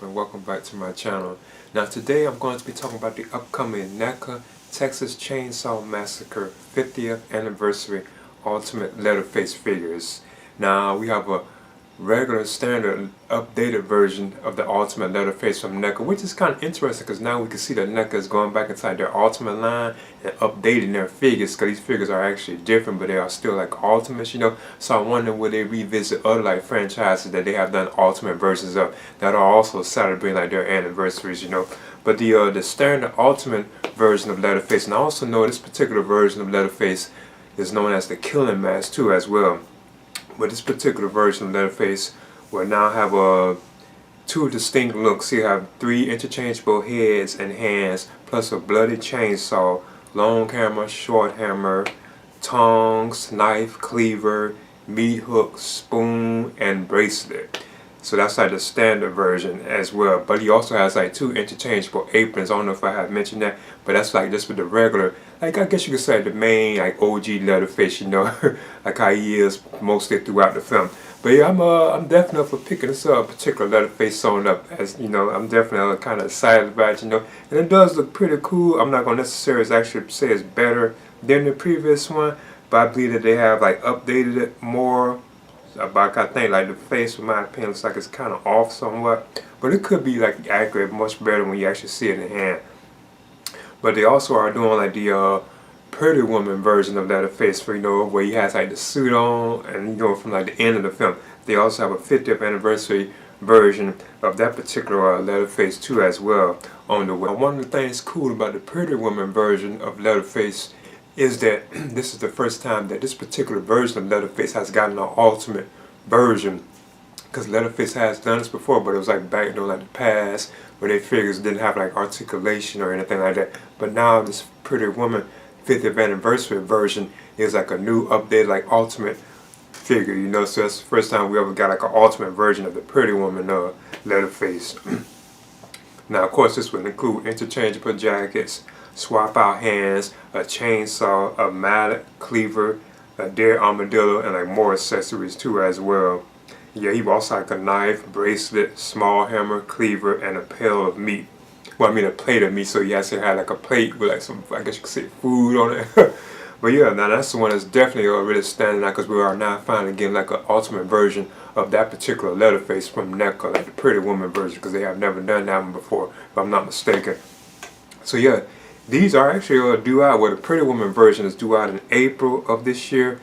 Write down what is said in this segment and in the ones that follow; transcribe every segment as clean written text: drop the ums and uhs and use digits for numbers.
and welcome back to my channel. Now today I'm going to be talking about the upcoming NECA Texas Chain Saw Massacre 50th Anniversary Ultimate Leatherface figures. Now we have a regular standard updated version of the Ultimate Leatherface from NECA, which is kind of interesting because now we can see that NECA is going back inside their Ultimate line and updating their figures, because these figures are actually different but they are still like Ultimates, you know. So I wonder will they revisit other like franchises that they have done Ultimate versions of that are also celebrating like their anniversaries, you know. But the standard Ultimate version of Leatherface, and I also know this particular version of Leatherface is known as the Killing Mask too as well. But this particular version of Leatherface will now have two distinct looks. You have 3 interchangeable heads and hands, plus a bloody chainsaw, long hammer, short hammer, tongs, knife, cleaver, meat hook, spoon, and bracelet. So that's like the standard version as well. But he also has like 2 interchangeable aprons. I don't know if I have mentioned that, but that's like just with the regular, like I guess you could say the main like OG Leatherface, you know, like how he is mostly throughout the film. But yeah, I'm definitely up for picking this particular Leatherface sewn up, as you know. I'm definitely kind of excited about it, you know, and it does look pretty cool. I'm not gonna necessarily actually say it's better than the previous one, but I believe that they have like updated it more. But I think like the face, in my opinion, looks like it's kind of off somewhat, but it could be like accurate, much better when you actually see it in hand. But they also are doing like the Pretty Woman version of Leatherface, for, you know, where he has like the suit on, and you know, from like the end of the film. They also have a 50th anniversary version of that particular Leatherface too as well on the way. One of the things cool about the Pretty Woman version of Leatherface is that this is the first time that this particular version of Leatherface has gotten an ultimate version, because Leatherface has done this before, but it was like back in like the past where their figures didn't have like articulation or anything like that. But now this Pretty Woman 50th anniversary version is like a new updated like ultimate figure, you know. So that's the first time we ever got like an ultimate version of the Pretty Woman Leatherface. Now of course this would include interchangeable jackets, swap out hands, a chainsaw, a mallet, cleaver, a deer armadillo, and like more accessories too as well. Yeah, he also like a knife, bracelet, small hammer, cleaver, and a pail of meat. Well, I mean a plate of meat, so he has to have like a plate with like some, I guess you could say, food on it. But yeah, now that's the one that's definitely really standing out, because we are now finally getting like an ultimate version of that particular Leatherface from NECA, like the Pretty Woman version, because they have never done that one before, if I'm not mistaken. So yeah, these are actually due out, well, the Pretty Woman version is due out in April of this year.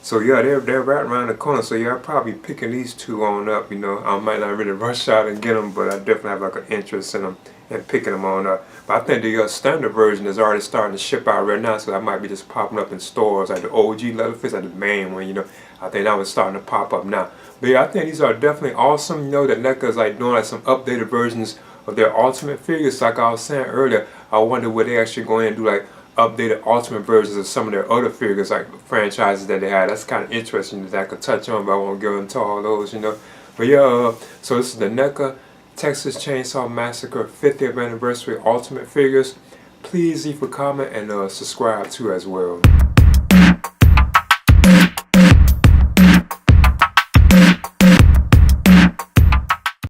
So yeah, they're right around the corner. So yeah, I'm probably picking these 2 on up, you know. I might not really rush out and get them, but I definitely have like an interest in them and picking them on up. But I think the standard version is already starting to ship out right now, so that might be just popping up in stores, like the OG Leatherface, like the main one, you know. I think that was starting to pop up now. But yeah, I think these are definitely awesome. You know that NECA is like doing like some updated versions of their ultimate figures. Like I was saying earlier, I wonder would they actually go in and do like updated ultimate versions of some of their other figures, like franchises that they had. That's kind of interesting that I could touch on, but I won't go into all those, you know. But yeah, so this is the NECA Texas Chain Saw Massacre 50th anniversary ultimate figures. Please leave a comment and subscribe too as well.